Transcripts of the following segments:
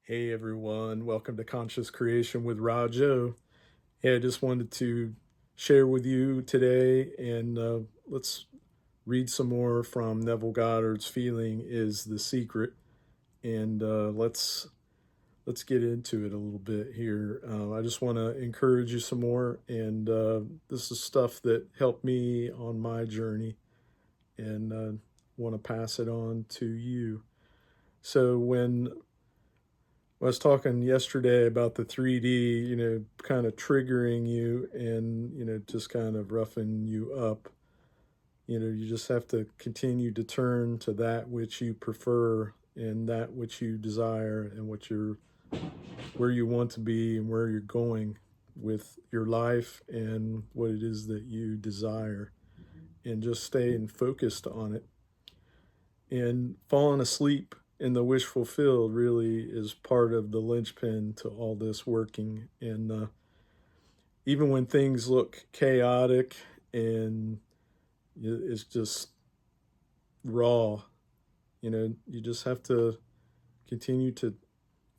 Hey everyone, welcome to Conscious Creation with Rahjo. Hey, I just wanted to share with you today, and let's read some more from Neville Goddard's "Feeling is the Secret," and let's get into it a little bit here. I just want to encourage you some more, and this is stuff that helped me on my journey, and want to pass it on to you. So when I was talking yesterday about the 3D, kind of triggering you and, just kind of roughing you up. You just have to continue to turn to that which you prefer and that which you desire and where you want to be and where you're going with your life and what it is that you desire, and just staying focused on it. And falling asleep in the wish fulfilled really is part of the linchpin to all this working. And even when things look chaotic and it's just raw, you just have to continue to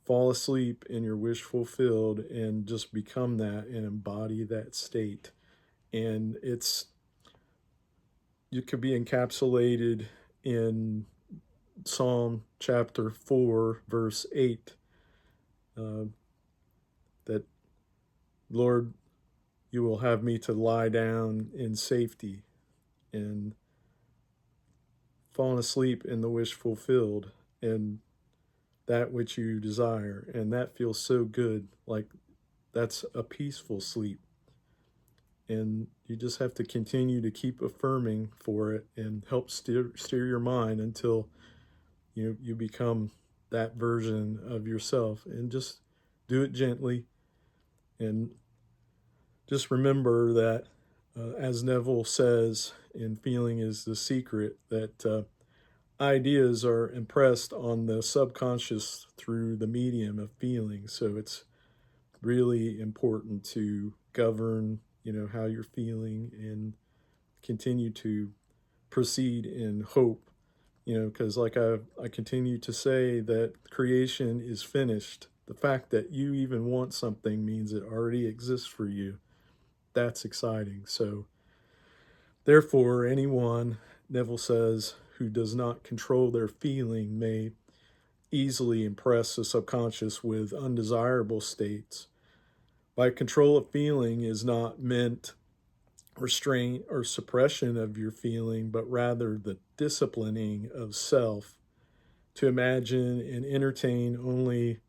fall asleep in your wish fulfilled and just become that and embody that state. And you could be encapsulated in Psalm chapter 4, verse 8, that, Lord, you will have me to lie down in safety, and falling asleep in the wish fulfilled and that which you desire. And that feels so good. Like that's a peaceful sleep. And you just have to continue to keep affirming for it and help steer your mind until you become that version of yourself, and just do it gently. And just remember that, as Neville says in Feeling is the Secret, that ideas are impressed on the subconscious through the medium of feeling. So it's really important to govern, how you're feeling, and continue to proceed in hope, because like I continue to say that creation is finished. The fact that you even want something means it already exists for you. That's exciting. So, therefore, anyone, Neville says, who does not control their feeling may easily impress the subconscious with undesirable states. By control of feeling is not meant restraint or suppression of your feeling, but rather the disciplining of self to imagine and entertain only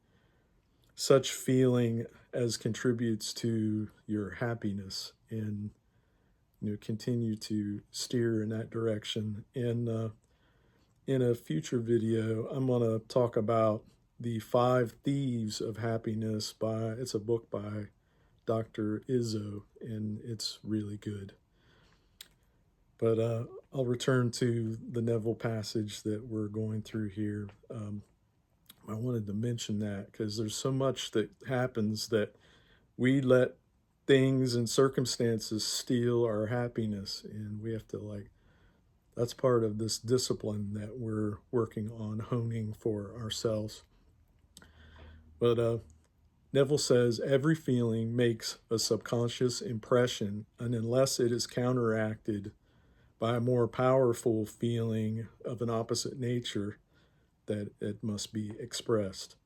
such feeling as contributes to your happiness, and continue to steer in that direction. And in a future video, I'm going to talk about the 5 Thieves of Happiness. It's a book by Dr. Izzo, and it's really good. But I'll return to the Neville passage that we're going through here. I wanted to mention that because there's so much that happens that we let things and circumstances steal our happiness, and we have to, that's part of this discipline that we're working on honing for ourselves. But Neville says every feeling makes a subconscious impression, and unless it is counteracted by a more powerful feeling of an opposite nature, that it must be expressed.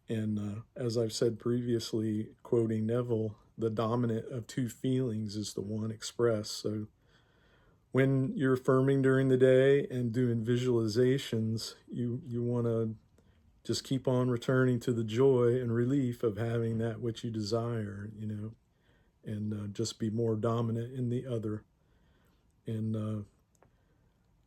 And as I've said previously, quoting Neville, the dominant of 2 feelings is the one expressed. So when you're affirming during the day and doing visualizations, you want to just keep on returning to the joy and relief of having that which you desire, and just be more dominant in the other. And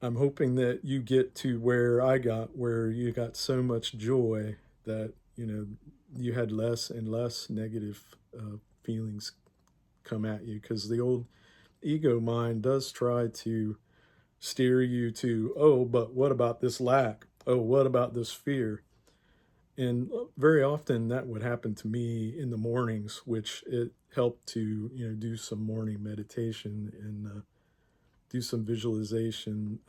I'm hoping that you get to where I got, where you got so much joy that, you had less and less negative feelings come at you, because the old ego mind does try to steer you to, oh, but what about this lack? Oh, what about this fear? And very often that would happen to me in the mornings, which it helped to, do some morning meditation and do some visualization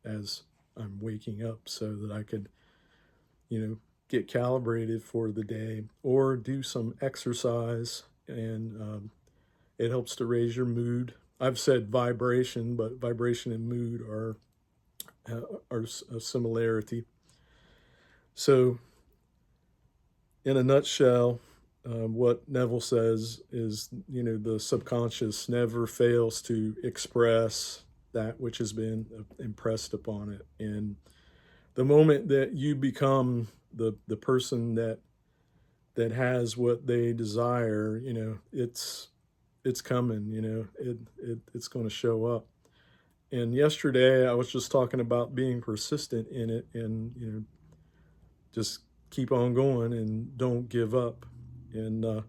as I'm waking up, so that I could, get calibrated for the day, or do some exercise, and it helps to raise your mood. I've said vibration, but vibration and mood are a similarity. So, in a nutshell, what Neville says is, the subconscious never fails to express that which has been impressed upon it. And the moment that you become the person that has what they desire, it's coming. It's going to show up. And yesterday I was just talking about being persistent in it, and just keep on going and don't give up. And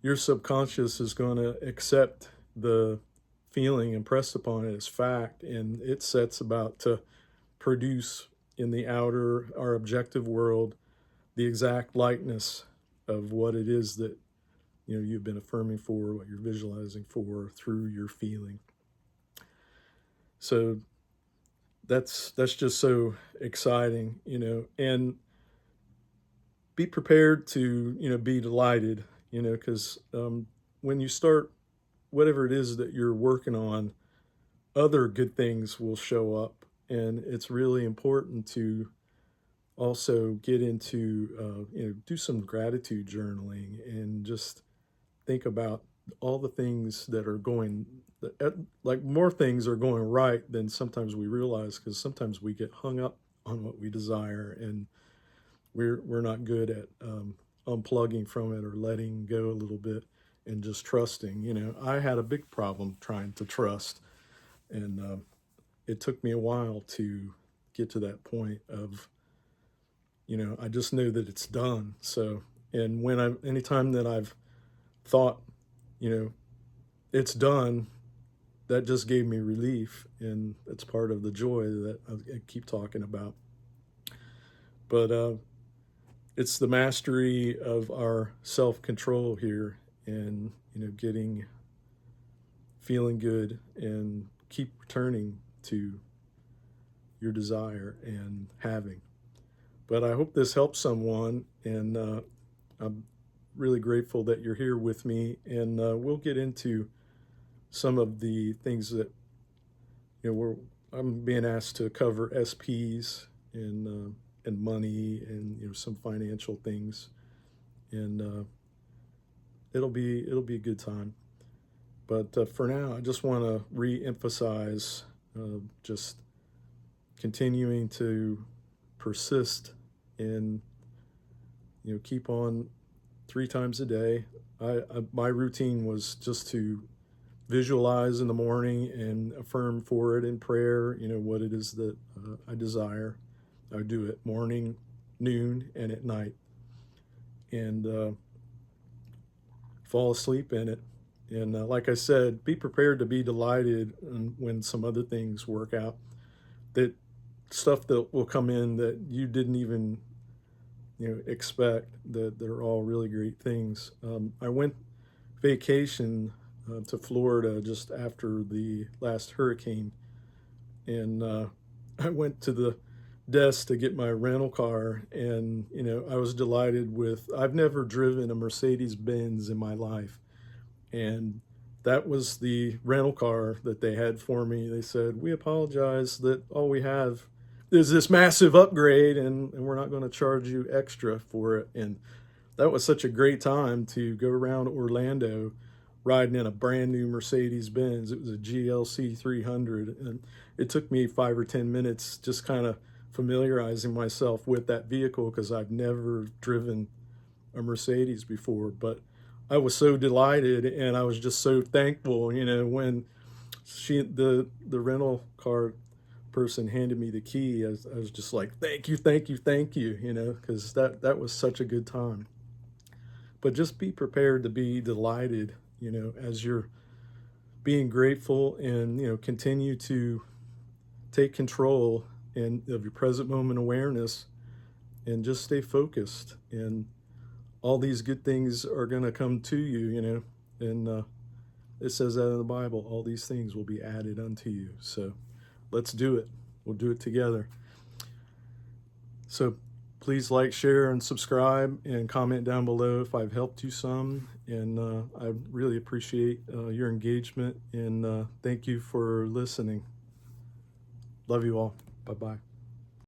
your subconscious is going to accept the feeling impressed upon it as fact, and it sets about to produce in the outer, our objective world, the exact likeness of what it is that you've been affirming for, what you're visualizing for through your feeling. So that's just so exciting, and be prepared to be delighted, because when you start whatever it is that you're working on, other good things will show up. And it's really important to also get into do some gratitude journaling, and just think about all the things that are going, like more things are going right than sometimes we realize, because sometimes we get hung up on what we desire, and we're not good at unplugging from it or letting go a little bit and just trusting. I had a big problem trying to trust, and it took me a while to get to that point of, I just know that it's done. So, and anytime that I've thought, it's done, that just gave me relief, and it's part of the joy that I keep talking about. But it's the mastery of our self-control here, and feeling good, and keep returning to your desire and having. But I hope this helps someone, and I'm really grateful that you're here with me, and we'll get into some of the things that I'm being asked to cover: SPs and money, and some financial things, and it'll be a good time. But for now, I just want to re-emphasize just continuing to persist, and keep on 3 times a day. My routine was just to visualize in the morning and affirm for it in prayer, what it is that I desire. I do it morning, noon, and at night, and fall asleep in it. And like I said, be prepared to be delighted when some other things work out. That stuff that will come in that you didn't even expect, that they're all really great things. I went vacation to Florida just after the last hurricane, and I went to the desk to get my rental car, and I was delighted with, I've never driven a Mercedes-Benz in my life, and that was the rental car that they had for me. They said, "We apologize that all we have is this massive upgrade, and we're not going to charge you extra for it." And that was such a great time to go around Orlando riding in a brand new Mercedes-Benz. It was a GLC 300, and it took me 5 or 10 minutes just kind of familiarizing myself with that vehicle, because I've never driven a Mercedes before. But I was so delighted, and I was just so thankful, when the rental car person handed me the key. I was just like, thank you, thank you, thank you, because that was such a good time. But just be prepared to be delighted, as you're being grateful, and continue to take control of your present moment awareness, and just stay focused, and all these good things are going to come to you, and it says that in the Bible, all these things will be added unto you. So let's do it. We'll do it together. So Please like, share, and subscribe, and comment down below if I've helped you some. And I really appreciate your engagement, and thank you for listening. Love you all. Bye-bye.